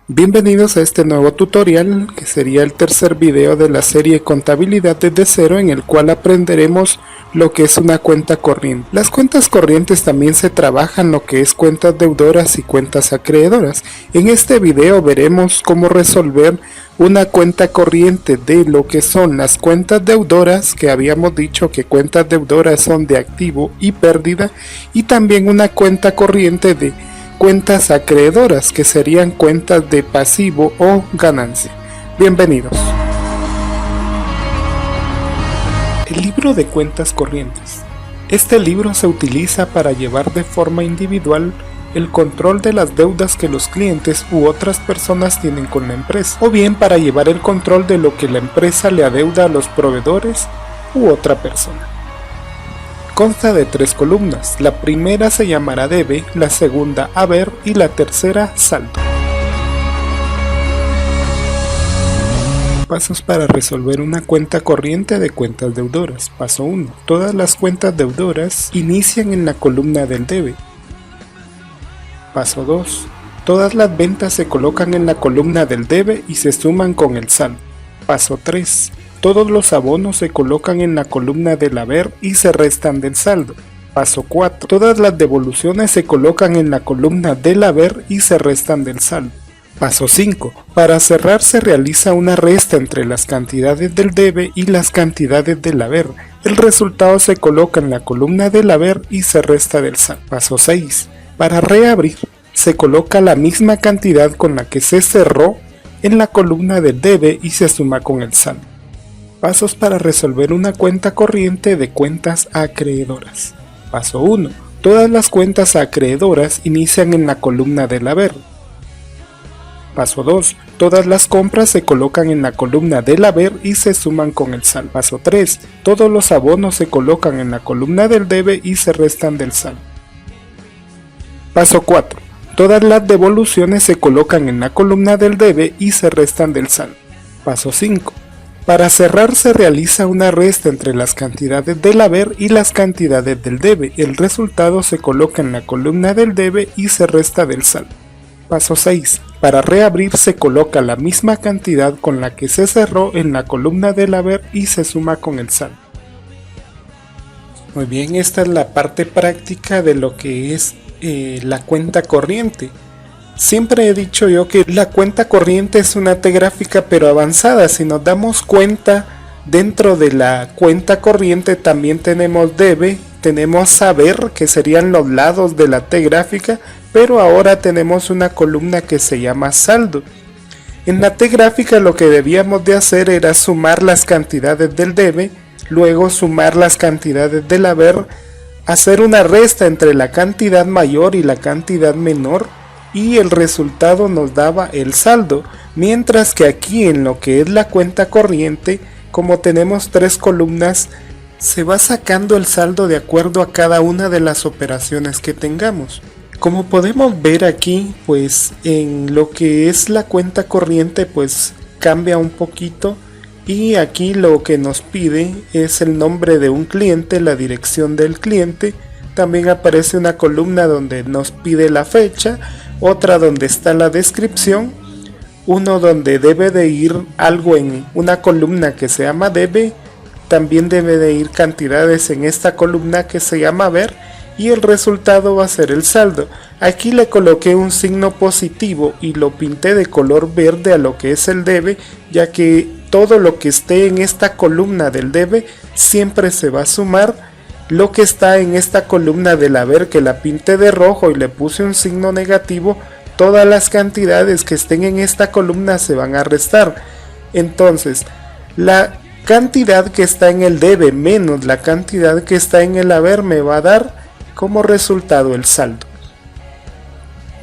Bienvenidos a este nuevo tutorial, que sería el tercer video de la serie Contabilidad desde cero, en el cual aprenderemos lo que es una cuenta corriente. Las cuentas corrientes también se trabajan lo que es cuentas deudoras y cuentas acreedoras. En este video veremos cómo resolver una cuenta corriente de lo que son las cuentas deudoras, que habíamos dicho que cuentas deudoras son de activo y pérdida, y también una cuenta corriente de cuentas acreedoras, que serían cuentas de pasivo o ganancia. Bienvenidos. El libro de cuentas corrientes. Este libro se utiliza para llevar de forma individual el control de las deudas que los clientes u otras personas tienen con la empresa, o bien para llevar el control de lo que la empresa le adeuda a los proveedores u otra persona. Consta de 3 columnas, la primera se llamará debe, la segunda haber y la tercera saldo. Pasos para resolver una cuenta corriente de cuentas deudoras. Paso 1. Todas las cuentas deudoras inician en la columna del debe. Paso 2. Todas las ventas se colocan en la columna del debe y se suman con el saldo. Paso 3. Todos los abonos se colocan en la columna del haber y se restan del saldo. Paso 4. Todas las devoluciones se colocan en la columna del haber y se restan del saldo. Paso 5. Para cerrar se realiza una resta entre las cantidades del debe y las cantidades del haber. El resultado se coloca en la columna del haber y se resta del saldo. Paso 6. Para reabrir se coloca la misma cantidad con la que se cerró en la columna del debe y se suma con el saldo. Pasos para resolver una cuenta corriente de cuentas acreedoras. Paso 1. Todas las cuentas acreedoras inician en la columna del haber. Paso 2. Todas las compras se colocan en la columna del haber y se suman con el saldo. Paso 3. Todos los abonos se colocan en la columna del debe y se restan del saldo. Paso 4. Todas las devoluciones se colocan en la columna del debe y se restan del saldo. Paso 5. Para cerrar se realiza una resta entre las cantidades del haber y las cantidades del debe. El resultado se coloca en la columna del debe y se resta del saldo. Paso 6. Para reabrir se coloca la misma cantidad con la que se cerró en la columna del haber y se suma con el saldo. Muy bien, esta es la parte práctica de lo que es la cuenta corriente. Siempre he dicho yo que la cuenta corriente es una T gráfica pero avanzada. Si nos damos cuenta, dentro de la cuenta corriente también tenemos debe, tenemos haber, que serían los lados de la T gráfica, pero ahora tenemos una columna que se llama saldo. En la T gráfica lo que debíamos de hacer era sumar las cantidades del debe, luego sumar las cantidades del haber, hacer una resta entre la cantidad mayor y la cantidad menor, y el resultado nos daba el saldo, mientras que aquí en lo que es la cuenta corriente, como tenemos 3 columnas, se va sacando el saldo de acuerdo a cada una de las operaciones que tengamos. Como podemos ver aquí, pues en lo que es la cuenta corriente pues cambia un poquito, y aquí lo que nos pide es el nombre de un cliente, la dirección del cliente. También aparece una columna donde nos pide la fecha, otra donde está la descripción, uno donde debe de ir algo en una columna que se llama debe, también debe de ir cantidades en esta columna que se llama ver, y el resultado va a ser el saldo. Aquí le coloqué un signo positivo y lo pinté de color verde a lo que es el debe, ya que todo lo que esté en esta columna del debe siempre se va a sumar. Lo que está en esta columna del haber, que la pinté de rojo y le puse un signo negativo, todas las cantidades que estén en esta columna se van a restar. Entonces, la cantidad que está en el debe menos la cantidad que está en el haber me va a dar como resultado el saldo.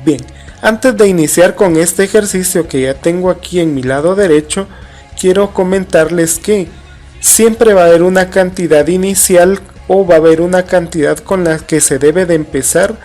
Bien, antes de iniciar con este ejercicio que ya tengo aquí en mi lado derecho, quiero comentarles que siempre va a haber una cantidad inicial o va a haber una cantidad con la que se debe de empezar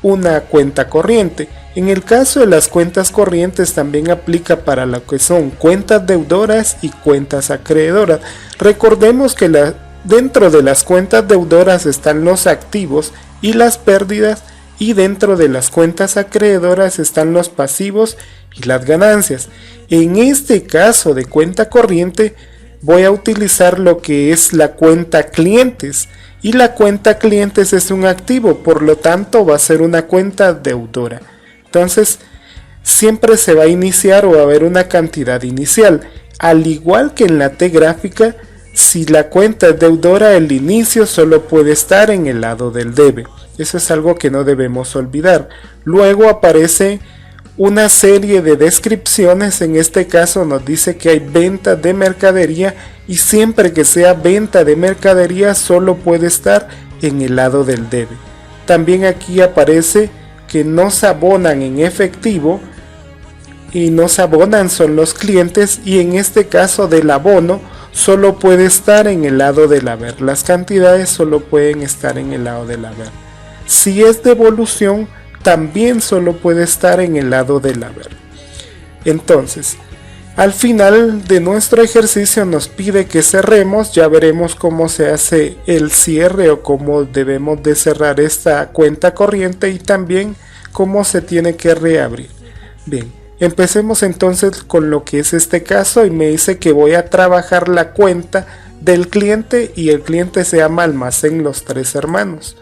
una cuenta corriente. En el caso de las cuentas corrientes también aplica para lo que son cuentas deudoras y cuentas acreedoras. Recordemos que dentro de las cuentas deudoras están los activos y las pérdidas, y dentro de las cuentas acreedoras están los pasivos y las ganancias. En este caso de cuenta corriente voy a utilizar lo que es la cuenta clientes, y la cuenta clientes es un activo, por lo tanto va a ser una cuenta deudora. Entonces siempre se va a iniciar o va a haber una cantidad inicial, al igual que en la T gráfica. Si la cuenta es deudora, el inicio solo puede estar en el lado del debe. Eso es algo que no debemos olvidar. Luego aparece una serie de descripciones. En este caso nos dice que hay venta de mercadería, y siempre que sea venta de mercadería solo puede estar en el lado del debe. También aquí aparece que nos abonan en efectivo, y nos abonan son los clientes, y en este caso del abono solo puede estar en el lado del haber. Las cantidades solo pueden estar en el lado del haber. Si es devolución, también solo puede estar en el lado del haber. Entonces, al final de nuestro ejercicio nos pide que cerremos. Ya veremos cómo se hace el cierre o cómo debemos de cerrar esta cuenta corriente, y también cómo se tiene que reabrir. Bien. Empecemos entonces con lo que es este caso, y me dice que voy a trabajar la cuenta del cliente, y el cliente se llama Almacén Los Tres Hermanos.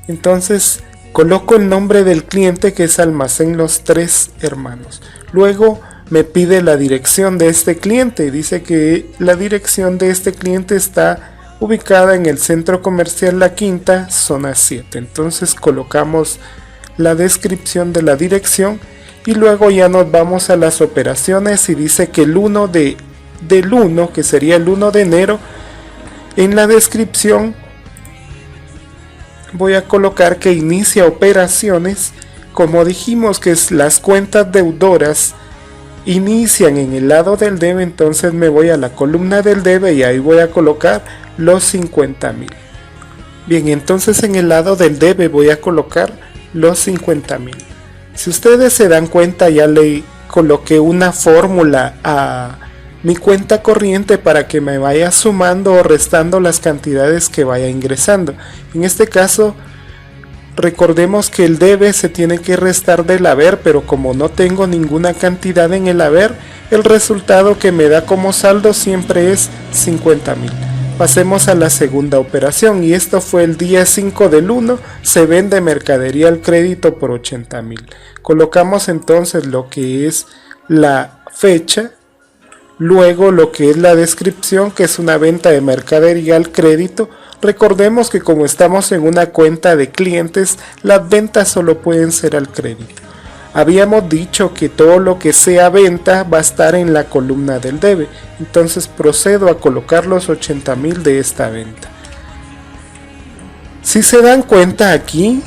Entonces coloco el nombre del cliente, que es Almacén Los Tres Hermanos. Luego me pide la dirección de este cliente, y dice que la dirección de este cliente está ubicada en el Centro Comercial La Quinta, zona 7. Entonces colocamos la descripción de la dirección, y luego ya nos vamos a las operaciones, y dice que el 1 del 1, que sería el 1 de enero, en la descripción voy a colocar que inicia operaciones. Como dijimos que las cuentas deudoras inician en el lado del debe, entonces me voy a la columna del debe y ahí voy a colocar los 50,000. Bien, entonces en el lado del debe voy a colocar los 50,000. Si ustedes se dan cuenta, ya le coloqué una fórmula a mi cuenta corriente para que me vaya sumando o restando las cantidades que vaya ingresando. En este caso, recordemos que el debe se tiene que restar del haber, pero como no tengo ninguna cantidad en el haber, el resultado que me da como saldo siempre es 50,000. Pasemos a la segunda operación, y esto fue el día 5 del 1, se vende mercadería al crédito por 80,000. Colocamos entonces lo que es la fecha, luego lo que es la descripción, que es una venta de mercadería al crédito. Recordemos que como estamos en una cuenta de clientes, las ventas solo pueden ser al crédito. Habíamos dicho que todo lo que sea venta va a estar en la columna del debe, entonces procedo a colocar los 80,000 de esta venta. Si se dan cuenta, aquí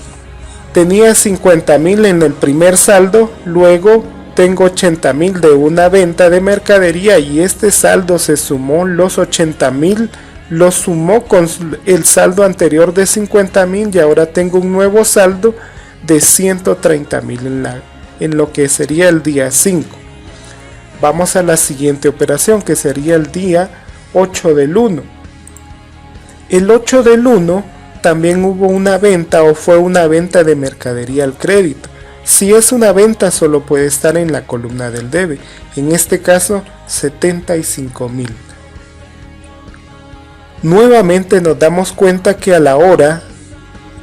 tenía 50,000 en el primer saldo, luego tengo 80,000 de una venta de mercadería, y este saldo se sumó, los 80,000 lo sumó con el saldo anterior de 50,000, y ahora tengo un nuevo saldo de 130,000 en lo que sería el día 5. Vamos a la siguiente operación, que sería el día 8 del 1. El 8 del 1 también hubo una venta, o fue una venta de mercadería al crédito. Si es una venta, solo puede estar en la columna del debe, en este caso 75,000. Nuevamente nos damos cuenta que a la hora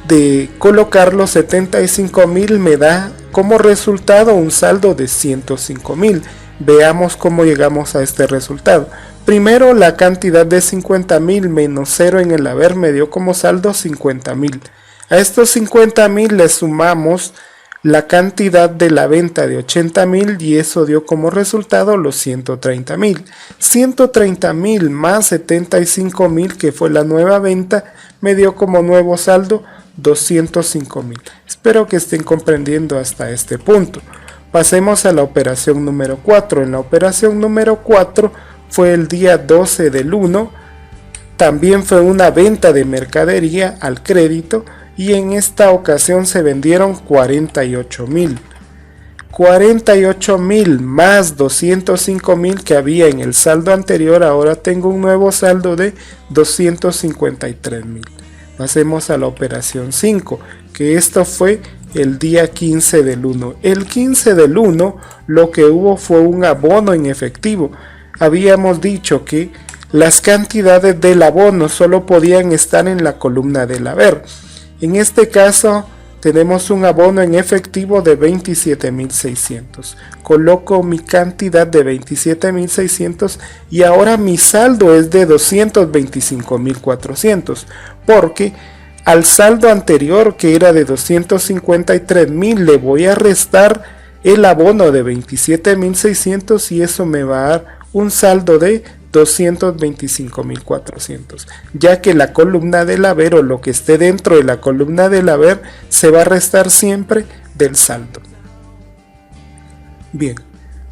de colocar los 75,000 me da como resultado un saldo de 105,000. Veamos cómo llegamos a este resultado. Primero, la cantidad de 50,000 menos 0 en el haber me dio como saldo 50,000. A estos 50,000 le sumamos la cantidad de la venta de 80,000, y eso dio como resultado los 130,000. 130,000 más 75,000, que fue la nueva venta, me dio como nuevo saldo 205,000. Espero que estén comprendiendo hasta este punto. Pasemos a la operación número 4. En la operación número 4 fue el día 12 del 1. También fue una venta de mercadería al crédito, y en esta ocasión se vendieron 48,000. 48,000 más 205,000 que había en el saldo anterior, ahora tengo un nuevo saldo de 253,000. Pasemos a la operación 5, que esto fue el día 15 del 1. El 15 del 1 lo que hubo fue un abono en efectivo. Habíamos dicho que las cantidades del abono solo podían estar en la columna del haber. En este caso tenemos un abono en efectivo de 27.600. Coloco mi cantidad de 27.600 y ahora mi saldo es de 225.400, porque al saldo anterior, que era de 253.000, le voy a restar el abono de 27.600 y eso me va a dar un saldo de 225.400, ya que la columna del haber, o lo que esté dentro de la columna del haber, se va a restar siempre del saldo. Bien,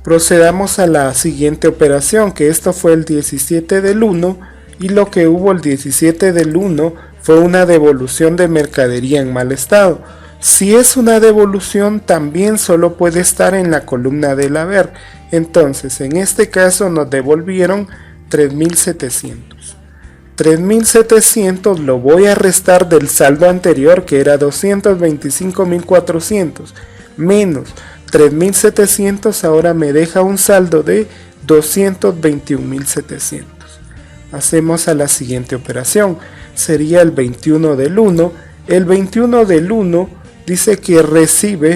procedamos a la siguiente operación, que esto fue el 17 del 1, y lo que hubo el 17 del 1 fue una devolución de mercadería en mal estado. Si es una devolución, también solo puede estar en la columna del haber. Entonces, en este caso nos devolvieron 3.700. 3.700 lo voy a restar del saldo anterior, que era 225.400, menos 3.700, ahora me deja un saldo de 221.700. Hacemos a la siguiente operación, sería el 21 del 1. El 21 del 1 dice que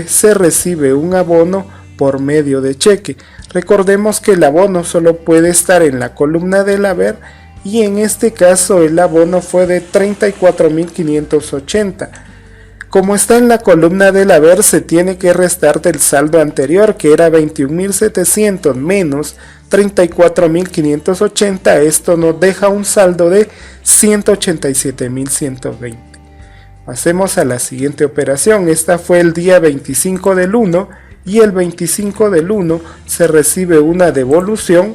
se recibe un abono por medio de cheque. Recordemos que el abono solo puede estar en la columna del haber y en este caso el abono fue de 34.580. Como está en la columna del haber, se tiene que restar del saldo anterior, que era 21.700 menos 34.580. Esto nos deja un saldo de 187.120. Pasemos a la siguiente operación. Esta fue el día 25 del 1 y el 25 del 1 se recibe una devolución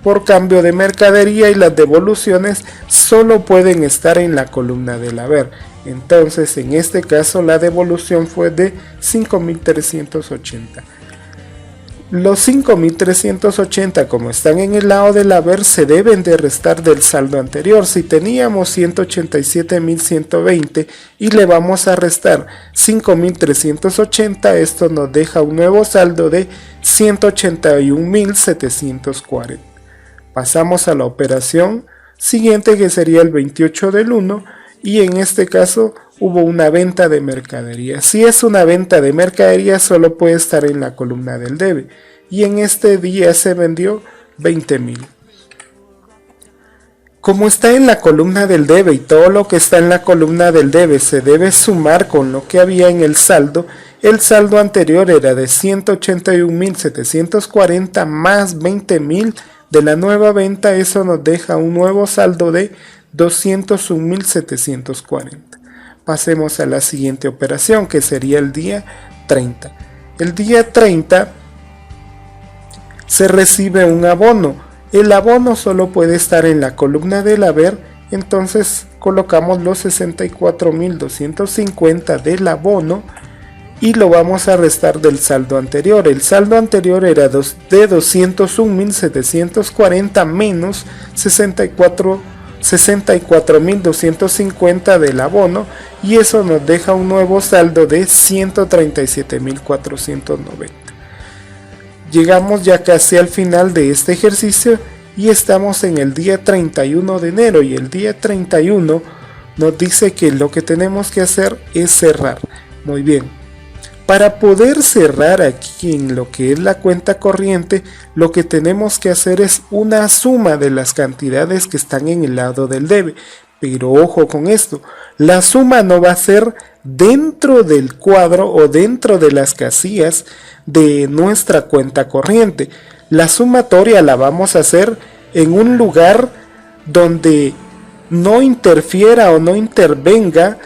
por cambio de mercadería y las devoluciones solo pueden estar en la columna del haber. Entonces, en este caso la devolución fue de 5.380. Los 5.380, como están en el lado del haber, se deben de restar del saldo anterior. Si teníamos 187.120 y le vamos a restar 5.380, esto nos deja un nuevo saldo de 181.740. Pasamos a la operación siguiente, que sería el 28 del 1, y en este caso hubo una venta de mercadería. Si es una venta de mercadería, solo puede estar en la columna del debe, y en este día se vendió 20.000. Como está en la columna del debe y todo lo que está en la columna del debe se debe sumar con lo que había en el saldo anterior era de 181.740 más 20.000 de la nueva venta. Eso nos deja un nuevo saldo de 201.740. Pasemos a la siguiente operación, que sería el día 30. El día 30 se recibe un abono. El abono solo puede estar en la columna del haber, entonces colocamos los 64.250 del abono y lo vamos a restar del saldo anterior. El saldo anterior era de 201.740 menos 64.250 del abono, y eso nos deja un nuevo saldo de 137.490. Llegamos ya casi al final de este ejercicio y estamos en el día 31 de enero, y el día 31 nos dice que lo que tenemos que hacer es cerrar. Muy bien. Para poder cerrar aquí en lo que es la cuenta corriente, lo que tenemos que hacer es una suma de las cantidades que están en el lado del debe. Pero ojo con esto, la suma no va a ser dentro del cuadro o dentro de las casillas de nuestra cuenta corriente. La sumatoria la vamos a hacer en un lugar donde no interfiera o no intervenga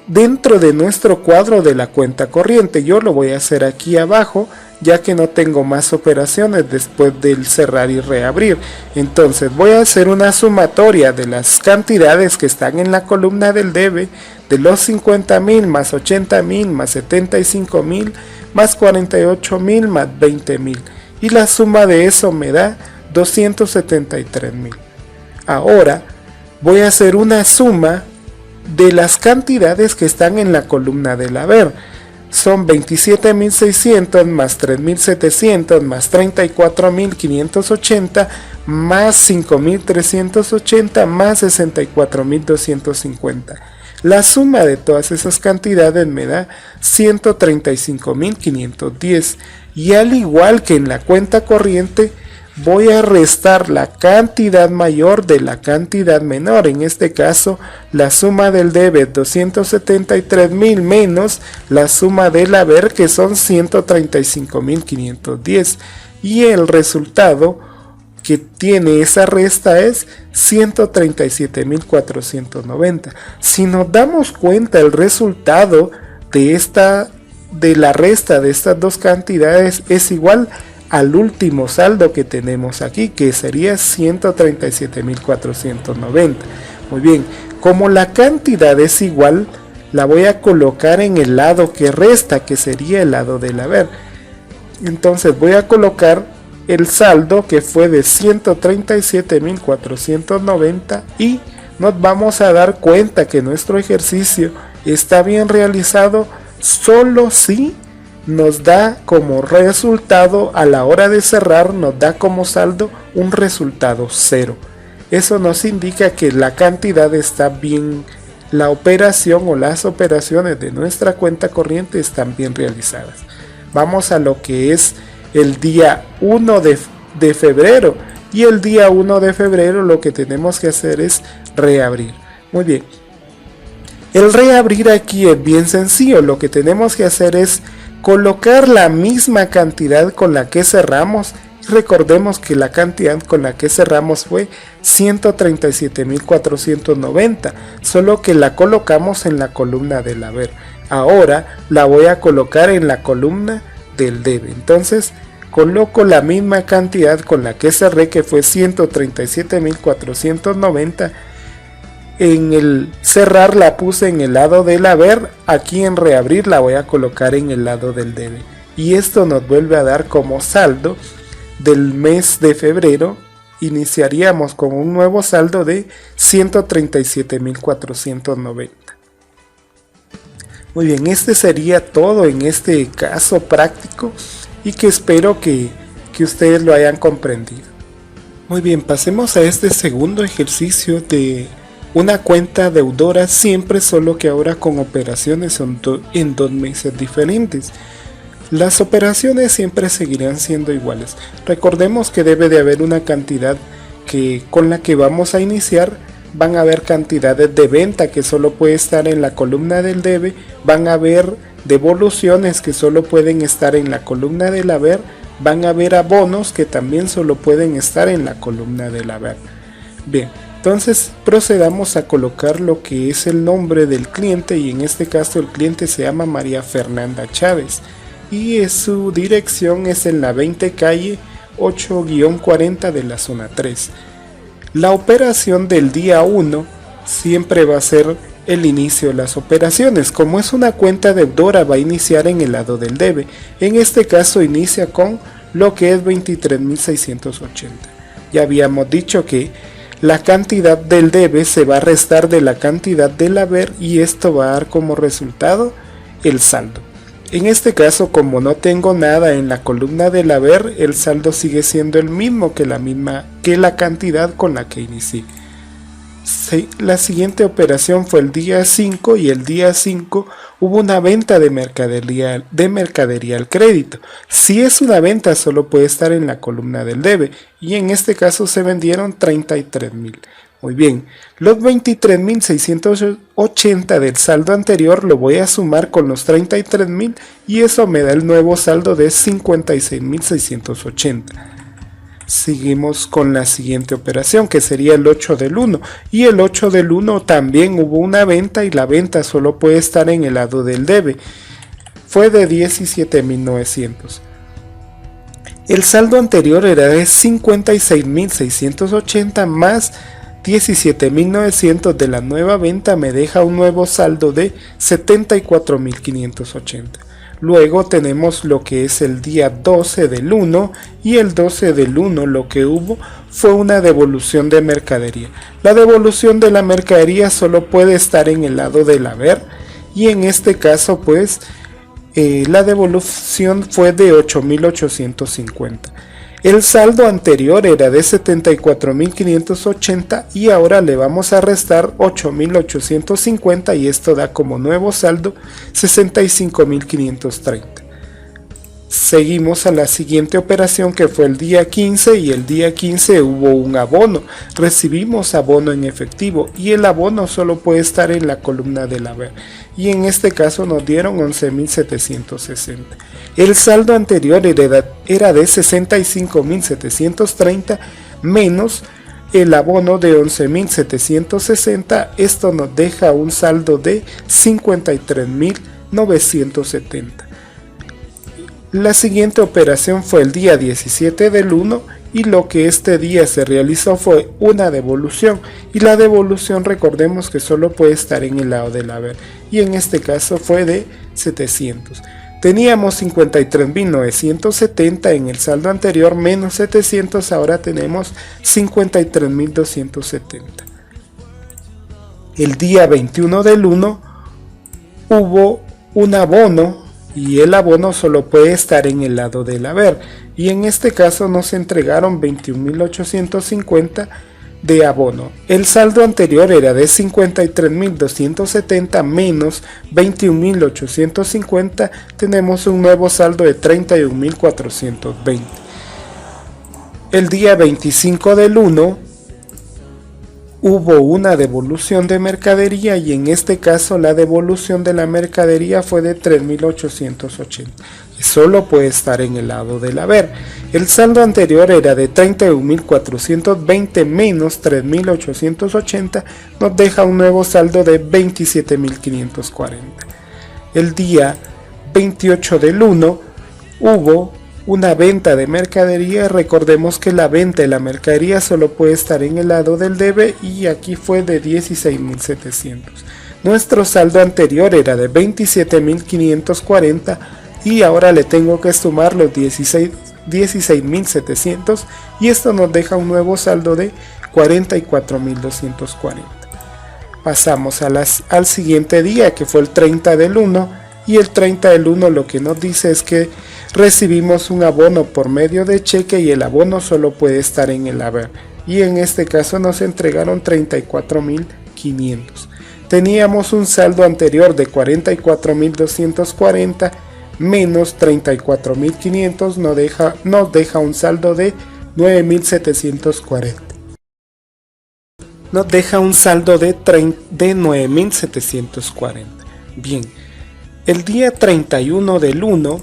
dentro de nuestro cuadro de la cuenta corriente. Yo lo voy a hacer aquí abajo, ya que no tengo más operaciones después del cerrar y reabrir. Entonces voy a hacer una sumatoria de las cantidades que están en la columna del debe, de los 50.000 más 80.000 más 75.000 más 48.000 más 20.000, y la suma de eso me da 273.000. Ahora voy a hacer una suma de las cantidades que están en la columna del haber. Son 27.600 más 3.700 más 34.580 más 5.380 más 64.250. La suma de todas esas cantidades me da 135.510. Y al igual que en la cuenta corriente, voy a restar la cantidad mayor de la cantidad menor. En este caso, la suma del debe es 273.000 menos la suma del haber, que son 135.510. Y el resultado que tiene esa resta es 137.490. Si nos damos cuenta, el resultado de la resta de estas dos cantidades es igual al último saldo que tenemos aquí, que sería 137.490. Muy bien, como la cantidad es igual, la voy a colocar en el lado que resta, que sería el lado del haber. Entonces voy a colocar el saldo, que fue de 137.490, y nos vamos a dar cuenta que nuestro ejercicio está bien realizado solo si nos da como resultado, a la hora de cerrar, nos da como saldo un resultado 0. Eso nos indica que la cantidad está bien, la operación o las operaciones de nuestra cuenta corriente están bien realizadas. Vamos a lo que es el día 1 de febrero. Y el día 1 de febrero lo que tenemos que hacer es reabrir. Muy bien. El reabrir aquí es bien sencillo. Lo que tenemos que hacer es colocar la misma cantidad con la que cerramos. Recordemos que la cantidad con la que cerramos fue 137.490, solo que la colocamos en la columna del haber. Ahora la voy a colocar en la columna del debe. Entonces coloco la misma cantidad con la que cerré, que fue 137.490. En el cerrar la puse en el lado del haber. Aquí en reabrir la voy a colocar en el lado del debe. Y esto nos vuelve a dar como saldo del mes de febrero. Iniciaríamos con un nuevo saldo de 137.490. Muy bien, este sería todo en este caso práctico, y que espero que ustedes lo hayan comprendido. Muy bien, pasemos a este segundo ejercicio de una cuenta deudora siempre, solo que ahora con operaciones en 2 meses diferentes. Las operaciones siempre seguirán siendo iguales. Recordemos que debe de haber una cantidad con la que vamos a iniciar. Van a haber cantidades de venta que solo puede estar en la columna del debe. Van a haber devoluciones que solo pueden estar en la columna del haber. Van a haber abonos que también solo pueden estar en la columna del haber. Bien, entonces procedamos a colocar lo que es el nombre del cliente, y en este caso el cliente se llama María Fernanda Chávez y su dirección es en la 20 calle 8-40 de la zona 3. La operación del día 1 siempre va a ser el inicio de las operaciones. Como es una cuenta deudora, va a iniciar en el lado del debe. En este caso inicia con lo que es 23.680. Ya habíamos dicho que la cantidad del debe se va a restar de la cantidad del haber, y esto va a dar como resultado el saldo. En este caso, como no tengo nada en la columna del haber, el saldo sigue siendo el mismo que la cantidad con la que inicié. La siguiente operación fue el día 5, y el día 5 hubo una venta de mercadería al crédito. Si es una venta, solo puede estar en la columna del debe, y en este caso se vendieron 33.000. Muy bien, los 23.680 del saldo anterior lo voy a sumar con los 33.000, y eso me da el nuevo saldo de 56.680. Seguimos con la siguiente operación, que sería el 8 del 1, y el 8 del 1 también hubo una venta, y la venta solo puede estar en el lado del debe. Fue de 17.900. El saldo anterior era de 56.680 más 17.900 de la nueva venta, me deja un nuevo saldo de 74.580. Luego tenemos lo que es el día 12 del 1 y el 12 del 1 lo que hubo fue una devolución de mercadería. La devolución de la mercadería solo puede estar en el lado del haber y en este caso pues la devolución fue de 8.850. El saldo anterior era de 74.580 y ahora le vamos a restar 8.850 y esto da como nuevo saldo 65.530. Seguimos a la siguiente operación que fue el día 15 y el día 15 hubo un abono. Recibimos abono en efectivo y el abono solo puede estar en la columna del haber y en este caso nos dieron 11.760. El saldo anterior era de 65.730 menos el abono de 11.760. Esto nos deja un saldo de 53.970. La siguiente operación fue el día 17 del 1 y lo que este día se realizó fue una devolución y la devolución recordemos que solo puede estar en el lado del haber y en este caso fue de 700. Teníamos 53.970 en el saldo anterior menos 700, ahora tenemos 53.270. El día 21 del 1 hubo un abono y el abono solo puede estar en el lado del haber y en este caso nos entregaron 21.850 de abono. El saldo anterior era de 53.270 menos 21.850, tenemos un nuevo saldo de 31.420. El día 25 del 1 hubo una devolución de mercadería y en este caso la devolución de la mercadería fue de 3.880 y solo puede estar en el lado del haber. El saldo anterior era de 31.420 menos 3.880, nos deja un nuevo saldo de 27.540. El día 28 del 1 hubo una venta de mercadería. Recordemos que la venta de la mercadería solo puede estar en el lado del debe y aquí fue de 16.700. Nuestro saldo anterior era de 27.540 y ahora le tengo que sumar los 16.700 y esto nos deja un nuevo saldo de 44.240. Pasamos al siguiente día que fue el 30 del 1 y el 30 del 1 lo que nos dice es que recibimos un abono por medio de cheque y el abono solo puede estar en el haber y en este caso nos entregaron 34.500. Teníamos un saldo anterior de 44.240 menos 34.500 nos deja un saldo de 9.740. Nos deja un saldo de 9.740. Bien, el día 31 del 1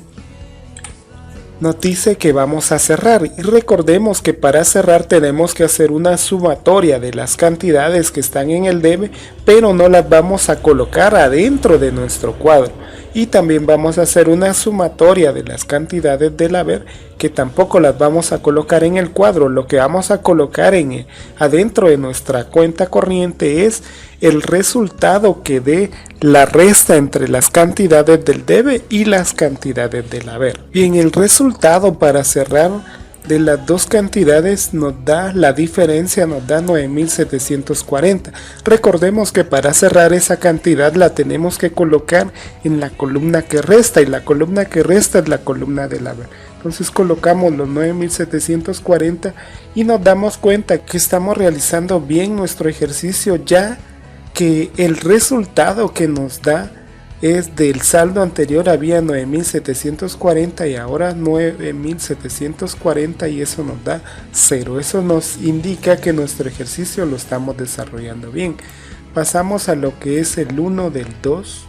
nos dice que vamos a cerrar y recordemos que para cerrar tenemos que hacer una sumatoria de las cantidades que están en el debe, pero no las vamos a colocar adentro de nuestro cuadro y también vamos a hacer una sumatoria de las cantidades del haber que tampoco las vamos a colocar en el cuadro. Lo que vamos a colocar adentro de nuestra cuenta corriente es el resultado que dé la resta entre las cantidades del debe y las cantidades del haber. Bien, el resultado para cerrar de las dos cantidades nos da la diferencia, nos da 9.740. Recordemos que para cerrar esa cantidad la tenemos que colocar en la columna que resta y la columna que resta es la columna del haber. Entonces colocamos los 9.740 y nos damos cuenta que estamos realizando bien nuestro ejercicio, ya que el resultado que nos da es del saldo anterior había 9.740 y ahora 9.740 y eso nos da 0. Eso nos indica que nuestro ejercicio lo estamos desarrollando bien. Pasamos a lo que es el 1 del 2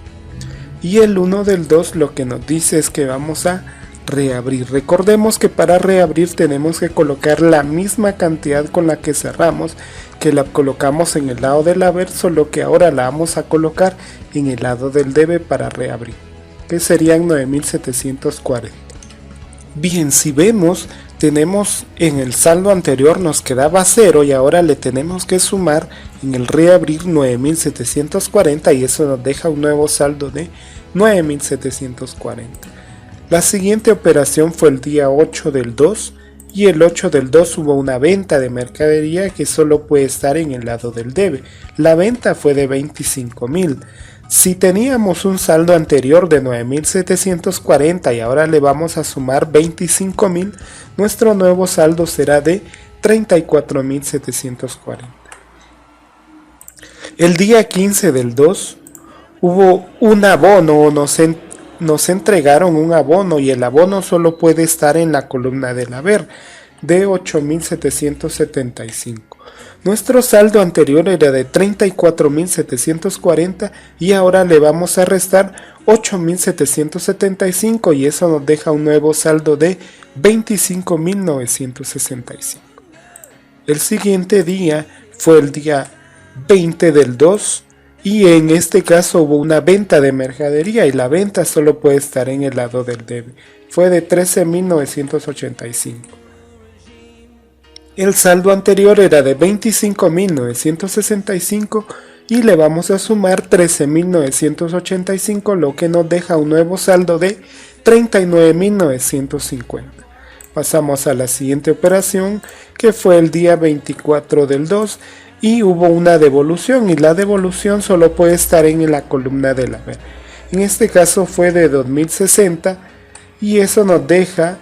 y el 1 del 2 lo que nos dice es que vamos a reabrir. Recordemos que para reabrir tenemos que colocar la misma cantidad con la que cerramos, que la colocamos en el lado del haber, solo que ahora la vamos a colocar en el lado del debe para reabrir, que serían 9.740. Bien, si vemos, tenemos en el saldo anterior nos quedaba 0 y ahora le tenemos que sumar en el reabrir 9.740 y eso nos deja un nuevo saldo de 9.740. La siguiente operación fue el día 8 del 2 y el 8 del 2 hubo una venta de mercadería que solo puede estar en el lado del debe. La venta fue de 25.000. Si teníamos un saldo anterior de 9.740 y ahora le vamos a sumar 25.000, nuestro nuevo saldo será de 34.740. El día 15 del 2 hubo un abono, nos entregaron un abono y el abono solo puede estar en la columna del haber de 8.775. Nuestro saldo anterior era de 34.740 y ahora le vamos a restar 8.775 y eso nos deja un nuevo saldo de 25.965. El siguiente día fue el día 20 del 2 y en este caso hubo una venta de mercadería y la venta solo puede estar en el lado del debe. Fue de 13.985. El saldo anterior era de 25.965 y le vamos a sumar 13.985, lo que nos deja un nuevo saldo de 39.950. Pasamos a la siguiente operación, que fue el día 24 del 2 y hubo una devolución y la devolución solo puede estar en la columna del haber. En este caso fue de 2.060 y eso nos deja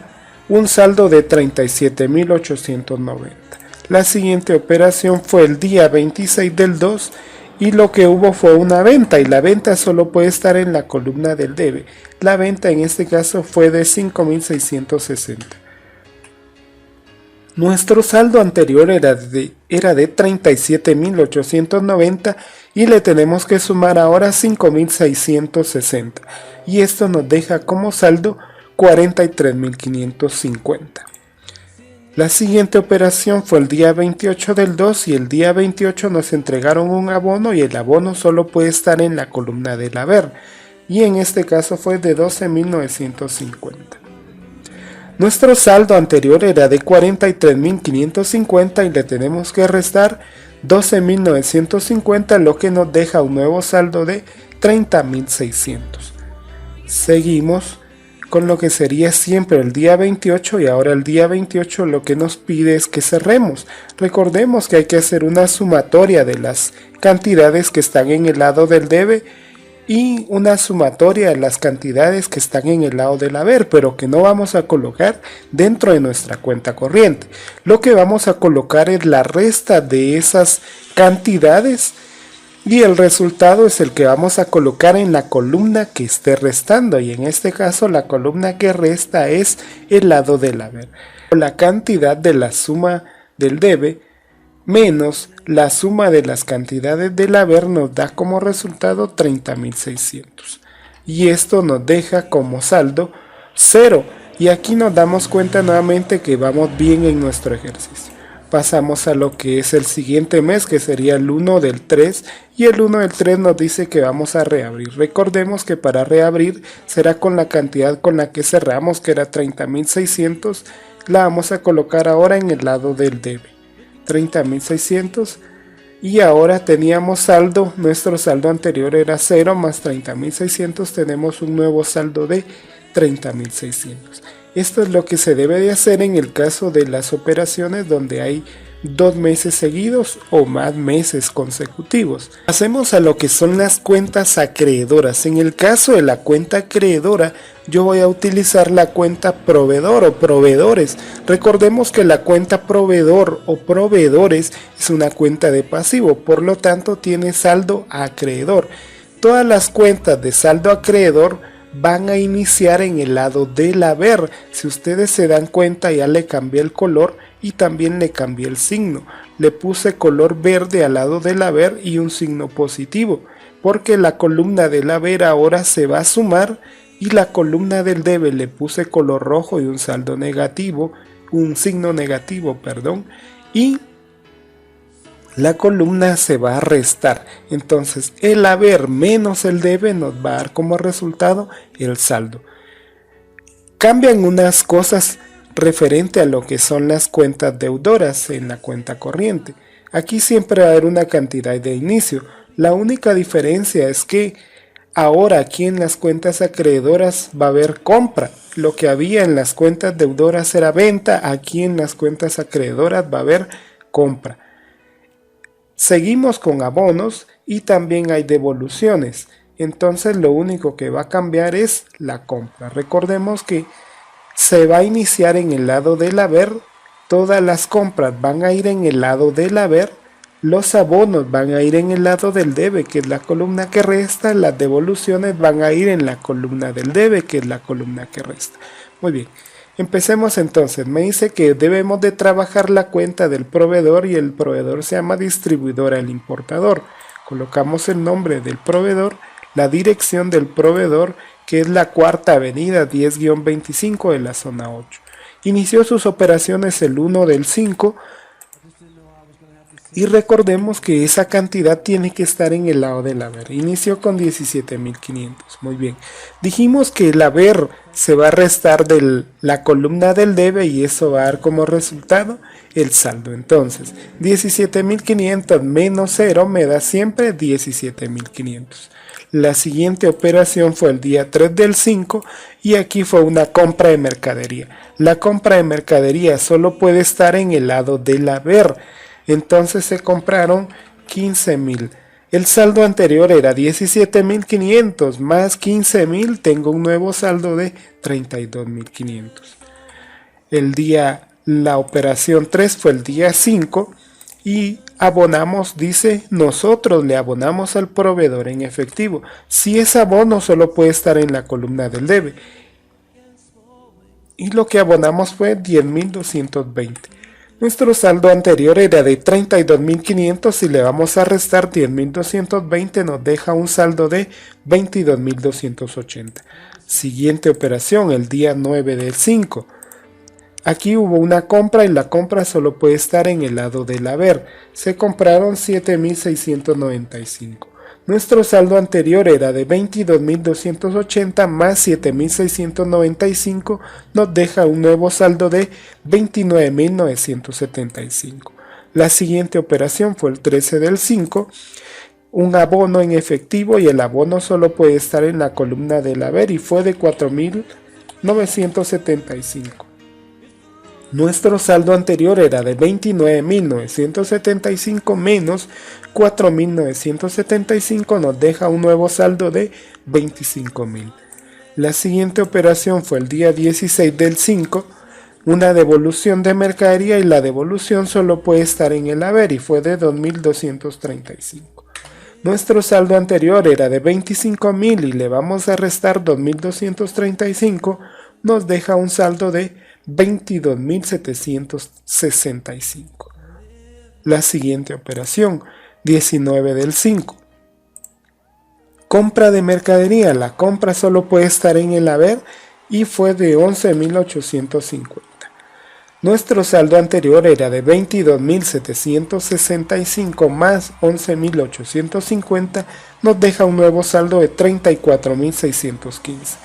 un saldo de 37.890. La siguiente operación fue el día 26 del 2 y lo que hubo fue una venta y la venta solo puede estar en la columna del debe. La venta en este caso fue de 5.660. Nuestro saldo anterior era de 37.890 y le tenemos que sumar ahora 5.660 y esto nos deja como saldo 43.550. La siguiente operación fue el día 28 del 2 y el día 28 nos entregaron un abono y el abono solo puede estar en la columna del haber y en este caso fue de 12.950. Nuestro saldo anterior era de 43.550 y le tenemos que restar 12.950, lo que nos deja un nuevo saldo de 30.600. Seguimos con lo que sería siempre el día 28 y ahora el día 28 lo que nos pide es que cerremos. Recordemos que hay que hacer una sumatoria de las cantidades que están en el lado del debe y una sumatoria de las cantidades que están en el lado del haber, pero que no vamos a colocar dentro de nuestra cuenta corriente. Lo que vamos a colocar es la resta de esas cantidades y el resultado es el que vamos a colocar en la columna que esté restando y en este caso la columna que resta es el lado del haber. La cantidad de la suma del debe menos la suma de las cantidades del haber nos da como resultado 30.600 y esto nos deja como saldo 0 y aquí nos damos cuenta nuevamente que vamos bien en nuestro ejercicio. Pasamos a lo que es el siguiente mes, que sería el 1 del 3 y el 1 del 3 nos dice que vamos a reabrir. Recordemos que para reabrir será con la cantidad con la que cerramos, que era 30.600, la vamos a colocar ahora en el lado del debe. 30.600 y ahora teníamos saldo, nuestro saldo anterior era 0 más 30.600, tenemos un nuevo saldo de 30.600. Esto es lo que se debe de hacer en el caso de las operaciones donde hay 2 meses seguidos o más meses consecutivos. Pasemos a lo que son las cuentas acreedoras. En el caso de la cuenta acreedora, yo voy a utilizar la cuenta proveedor o proveedores. Recordemos que la cuenta proveedor o proveedores es una cuenta de pasivo, por lo tanto tiene saldo acreedor. Todas las cuentas de saldo acreedor van a iniciar en el lado del haber. Si ustedes se dan cuenta, ya le cambié el color y también le cambié el signo. Le puse color verde al lado del haber y un signo positivo, porque la columna del haber ahora se va a sumar y la columna del debe le puse color rojo y un saldo negativo, un signo negativo, perdón, y la columna se va a restar. Entonces el haber menos el debe nos va a dar como resultado el saldo. Cambian unas cosas referente a lo que son las cuentas deudoras en la cuenta corriente. Aquí siempre va a haber una cantidad de inicio. La única diferencia es que Ahora aquí en las cuentas acreedoras va a haber compra. Lo que había en las cuentas deudoras era venta, aquí en las cuentas acreedoras va a haber compra. Seguimos con abonos y también hay devoluciones. Entonces lo único que va a cambiar es la compra. Recordemos que se va a iniciar en el lado del haber. Todas las compras van a ir en el lado del haber. Los abonos van a ir en el lado del debe, que es la columna que resta. Las devoluciones van a ir en la columna del debe, que es la columna que resta. Muy bien. Empecemos entonces. Me dice que debemos de trabajar la cuenta del proveedor y el proveedor se llama distribuidora el importador. Colocamos el nombre del proveedor, la dirección del proveedor, que es la Cuarta Avenida 10-25 de la zona 8. Inició sus operaciones el 1 del 5 y recordemos que esa cantidad tiene que estar en el lado del haber. Inició con 17.500. Muy bien. Dijimos que el haber se va a restar de la columna del debe y eso va a dar como resultado el saldo. Entonces, 17.500 menos 0 me da siempre 17.500. La siguiente operación fue el día 3 del 5 y aquí fue una compra de mercadería. La compra de mercadería solo puede estar en el lado del haber. Entonces se compraron 15.000. El saldo anterior era 17.500 más 15.000. Tengo un nuevo saldo de 32.500. La operación 3 fue el día 5 y abonamos, dice, nosotros le abonamos al proveedor en efectivo. Si es abono solo puede estar en la columna del debe. Y lo que abonamos fue 10.220. Nuestro saldo anterior era de 32.500 y le vamos a restar 10.220, nos deja un saldo de 22.280. Siguiente operación, el día 9 del 5. Aquí hubo una compra y la compra solo puede estar en el lado del haber. Se compraron 7.695. Nuestro saldo anterior era de 22.280 más 7.695, nos deja un nuevo saldo de 29.975. La siguiente operación fue el 13 del 5, un abono en efectivo y el abono solo puede estar en la columna del haber y fue de 4.975. Nuestro saldo anterior era de 29.975 menos 4.975, nos deja un nuevo saldo de 25.000. La siguiente operación fue el día 16 del 5, una devolución de mercadería y la devolución solo puede estar en el haber y fue de 2.235. Nuestro saldo anterior era de 25.000 y le vamos a restar 2.235, nos deja un saldo de 22.765. La siguiente operación, 19 del 5. Compra de mercadería. La compra solo puede estar en el haber y fue de 11.850. Nuestro saldo anterior era de 22.765 más 11.850, nos deja un nuevo saldo de 34.615.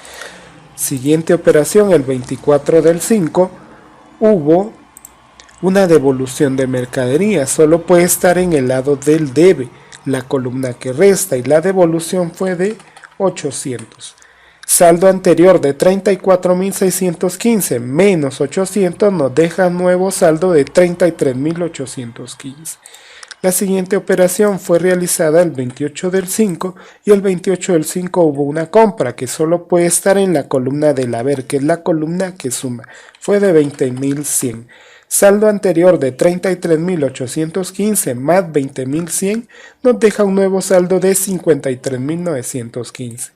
Siguiente operación, el 24 del 5, hubo una devolución de mercadería. Solo puede estar en el lado del debe, la columna que resta, y la devolución fue de 800. Saldo anterior de 34.615 menos 800 nos deja nuevo saldo de 33.815. La siguiente operación fue realizada el 28 del 5 y el 28 del 5 hubo una compra que solo puede estar en la columna del haber, que es la columna que suma. Fue de 20.100. Saldo anterior de 33.815 más 20.100 nos deja un nuevo saldo de 53.915.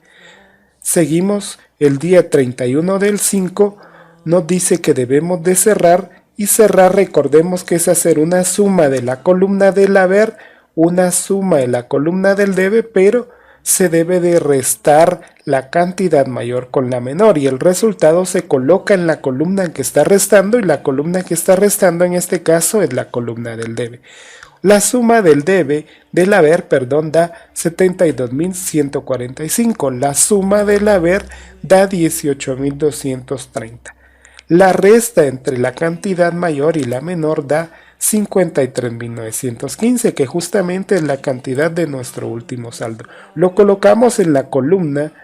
Seguimos el día 31 del 5, nos dice que debemos de cerrar. Y cerrar, recordemos que es hacer una suma de la columna del haber, una suma de la columna del debe, pero se debe de restar la cantidad mayor con la menor y el resultado se coloca en la columna que está restando y la columna que está restando en este caso es la columna del debe. La suma del haber, da 72.145, la suma del haber da 18.230. La resta entre la cantidad mayor y la menor da 53.915, que justamente es la cantidad de nuestro último saldo. Lo colocamos en la columna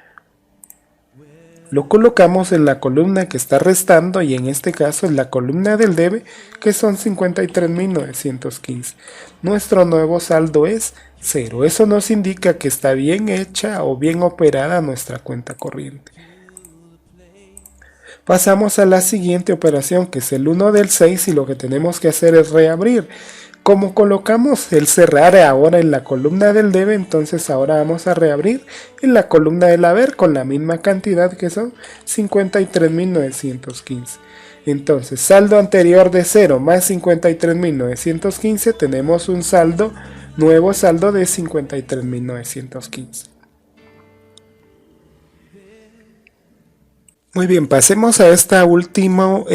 que está restando, y en este caso en la columna del debe, que son 53.915. Nuestro nuevo saldo es 0. Eso nos indica que está bien hecha o bien operada nuestra cuenta corriente. Pasamos a la siguiente operación, que es el 1 del 6, y lo que tenemos que hacer es reabrir. Como colocamos el cerrar ahora en la columna del debe, entonces ahora vamos a reabrir en la columna del haber con la misma cantidad, que son 53.915. Entonces, saldo anterior de 0 más 53.915, tenemos un nuevo saldo de 53.915. Muy bien, pasemos a este último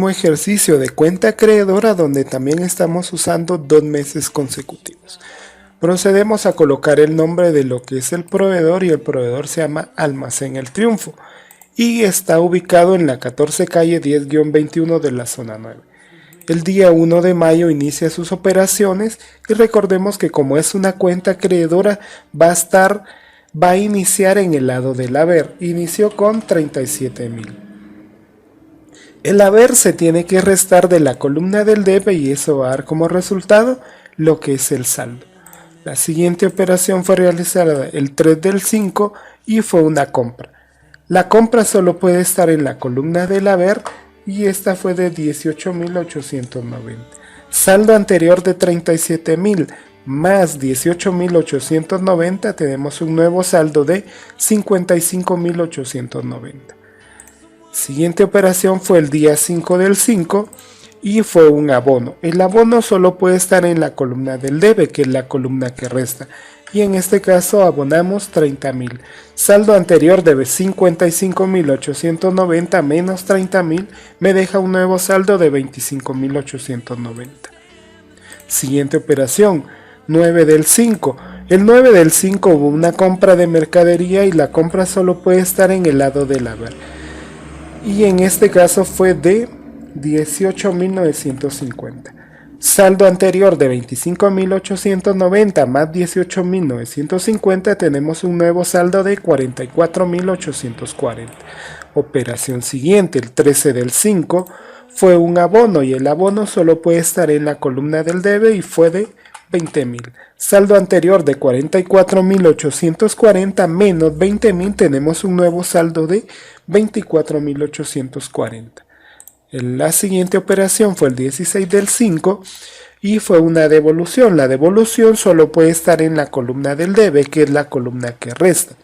ejercicio de cuenta acreedora, donde también estamos usando 2 meses consecutivos. Procedemos a colocar el nombre de lo que es el proveedor, y el proveedor se llama Almacén El Triunfo y está ubicado en la 14 calle 10-21 de la zona 9. El día 1 de mayo inicia sus operaciones, y recordemos que como es una cuenta acreedora va a iniciar en el lado del haber. Inició con 37.000. El haber se tiene que restar de la columna del debe, y eso va a dar como resultado lo que es el saldo. La siguiente operación fue realizada el 3 del 5 y fue una compra. La compra solo puede estar en la columna del haber, y esta fue de 18.890. Saldo anterior de 37.000 más 18.890, tenemos un nuevo saldo de 55.890. Siguiente operación fue el día 5 del 5 y fue un abono. El abono solo puede estar en la columna del debe, que es la columna que resta, y en este caso abonamos 30.000. Saldo anterior de 55.890 menos 30.000 me deja un nuevo saldo de 25.890. Siguiente operación, 9 del 5. El 9 del 5 hubo una compra de mercadería, y la compra solo puede estar en el lado del haber, y en este caso fue de 18.950. Saldo anterior de 25.890 más 18.950, tenemos un nuevo saldo de 44.840. Operación siguiente, el 13 del 5, fue un abono, y el abono solo puede estar en la columna del debe, y fue de 20.000. Saldo anterior de 44.840 menos 20.000, tenemos un nuevo saldo de 24.840. La siguiente operación fue el 16 del 5 y fue una devolución. La devolución solo puede estar en la columna del debe, que es la columna que resta,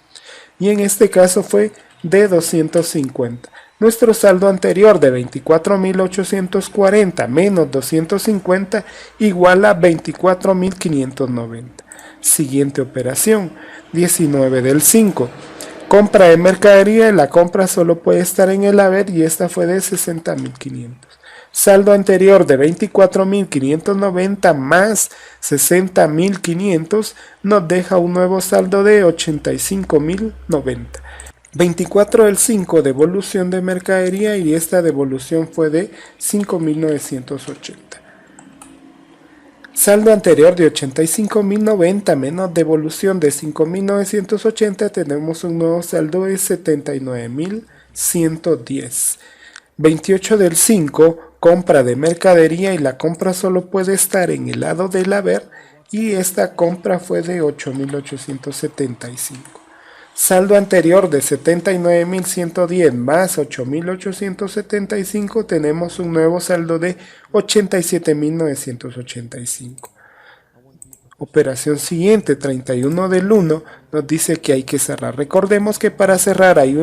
y en este caso fue de 250. Nuestro saldo anterior de 24.840 menos 250 igual a 24.590. Siguiente operación, 19 del 5. Compra de mercadería, y la compra solo puede estar en el haber, y esta fue de 60.500. Saldo anterior de 24.590 más 60.500 nos deja un nuevo saldo de 85.090. 24 del 5, devolución de mercadería, y esta devolución fue de 5.980. Saldo anterior de 85.090 menos devolución de 5.980, tenemos un nuevo saldo de 79.110. 28 del 5, compra de mercadería, y la compra solo puede estar en el lado del haber, y esta compra fue de 8.875. Saldo anterior de 79.110 más 8.875, tenemos un nuevo saldo de 87.985. Operación siguiente, 31 del 1, nos dice que hay que cerrar. Recordemos que para cerrar hay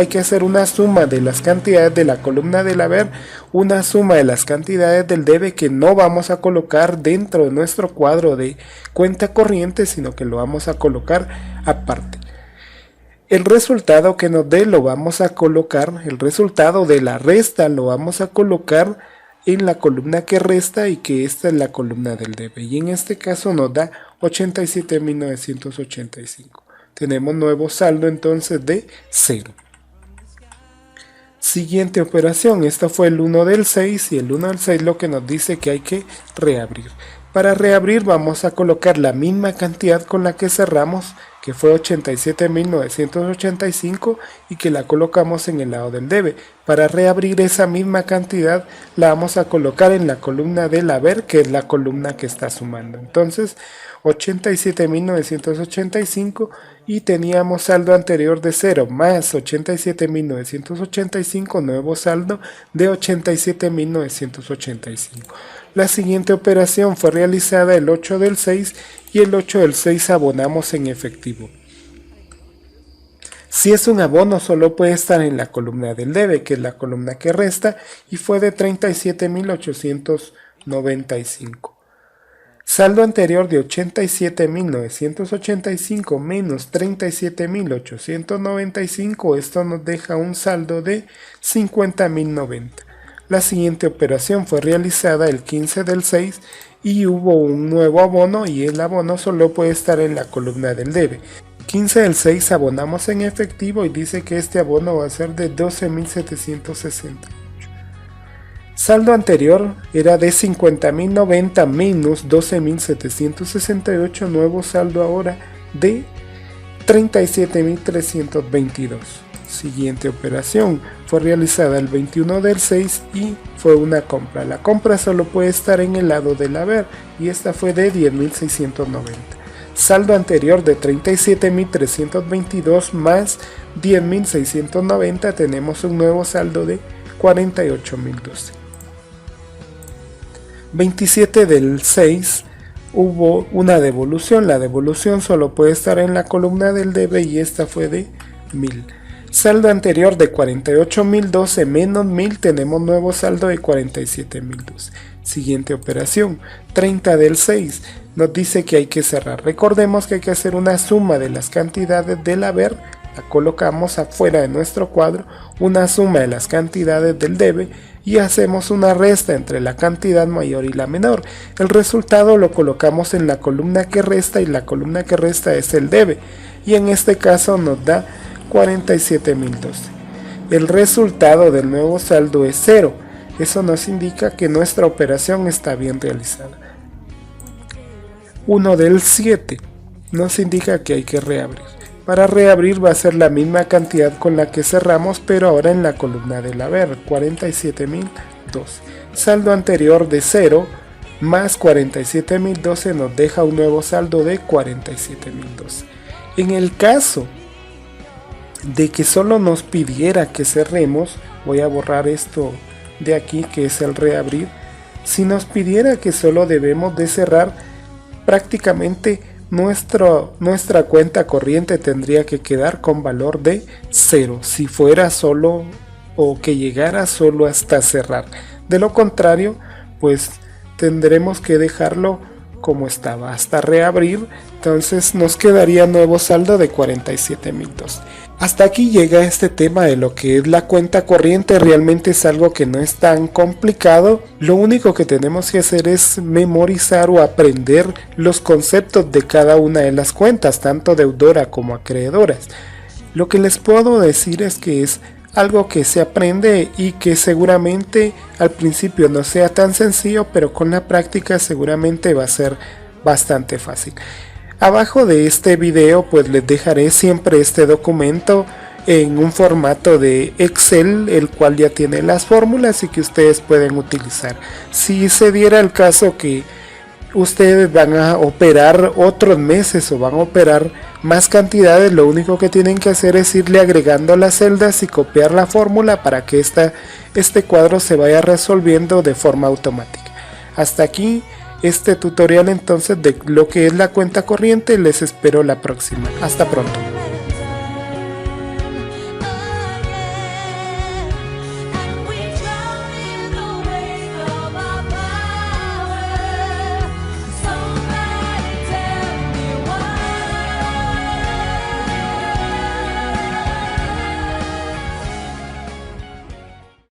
que hacer una suma de las cantidades de la columna del haber, una suma de las cantidades del debe, que no vamos a colocar dentro de nuestro cuadro de cuenta corriente, sino que lo vamos a colocar aparte. El resultado que nos dé lo vamos a colocar, el resultado de la resta lo vamos a colocar en la columna que resta, y que esta es la columna del debe, y en este caso nos da 87.985. Tenemos nuevo saldo entonces de 0. Siguiente operación, esto fue el 1 del 6 y el 1 del 6 lo que nos dice que hay que reabrir. Para reabrir vamos a colocar la misma cantidad con la que cerramos, que fue 87.985 y que la colocamos en el lado del debe. Para reabrir esa misma cantidad la vamos a colocar en la columna del haber, que es la columna que está sumando. Entonces 87.985 y teníamos saldo anterior de 0 más 87.985, nuevo saldo de 87.985. La siguiente operación fue realizada el 8 del 6 y el 8 del 6 abonamos en efectivo. Si es un abono solo puede estar en la columna del debe, que es la columna que resta, y fue de 37.895. Saldo anterior de 87.985 menos 37.895, esto nos deja un saldo de 50.090. La siguiente operación fue realizada el 15 del 6 y hubo un nuevo abono y el abono solo puede estar en la columna del debe. 15 del 6 abonamos en efectivo y dice que este abono va a ser de 12.760. Saldo anterior era de 50.090 menos 12.768, nuevo saldo ahora de 37.322. Siguiente operación fue realizada el 21 del 6 y fue una compra. La compra solo puede estar en el lado del haber y esta fue de 10.690. Saldo anterior de 37.322 más 10.690, tenemos un nuevo saldo de 48.012. 27 del 6 hubo una devolución. La devolución solo puede estar en la columna del debe y esta fue de 1000. Saldo anterior de 48.012 menos 1000, tenemos nuevo saldo de 47.012. Siguiente operación, 30 del 6, nos dice que hay que cerrar. Recordemos que hay que hacer una suma de las cantidades del haber, la colocamos afuera de nuestro cuadro, una suma de las cantidades del debe y hacemos una resta entre la cantidad mayor y la menor. El resultado lo colocamos en la columna que resta y la columna que resta es el debe y en este caso nos da 47.012. El resultado del nuevo saldo es 0. Eso nos indica que nuestra operación está bien realizada. 1 del 7 nos indica que hay que reabrir. Para reabrir va a ser la misma cantidad con la que cerramos, pero ahora en la columna del haber, 47.012. Saldo anterior de 0 más 47.012 nos deja un nuevo saldo de 47.012. En el caso de que solo nos pidiera que cerremos, voy a borrar esto de aquí que es el reabrir. Si nos pidiera que solo debemos de cerrar, prácticamente nuestra cuenta corriente tendría que quedar con valor de 0 si fuera solo o que llegara solo hasta cerrar. De lo contrario, pues tendremos que dejarlo como estaba hasta reabrir, entonces nos quedaría nuevo saldo de 47.012. Hasta aquí llega este tema de lo que es la cuenta corriente. Realmente es algo que no es tan complicado. Lo único que tenemos que hacer es memorizar o aprender los conceptos de cada una de las cuentas, tanto deudora como acreedoras. Lo que les puedo decir es que es algo que se aprende y que seguramente al principio no sea tan sencillo, pero con la práctica seguramente va a ser bastante fácil. Abajo de este video pues les dejaré siempre este documento en un formato de Excel, el cual ya tiene las fórmulas y que ustedes pueden utilizar. Si se diera el caso que ustedes van a operar otros meses o van a operar más cantidades, lo único que tienen que hacer es irle agregando las celdas y copiar la fórmula para que este cuadro se vaya resolviendo de forma automática. Hasta aquí este tutorial entonces de lo que es la cuenta corriente. Les espero la próxima. Hasta pronto.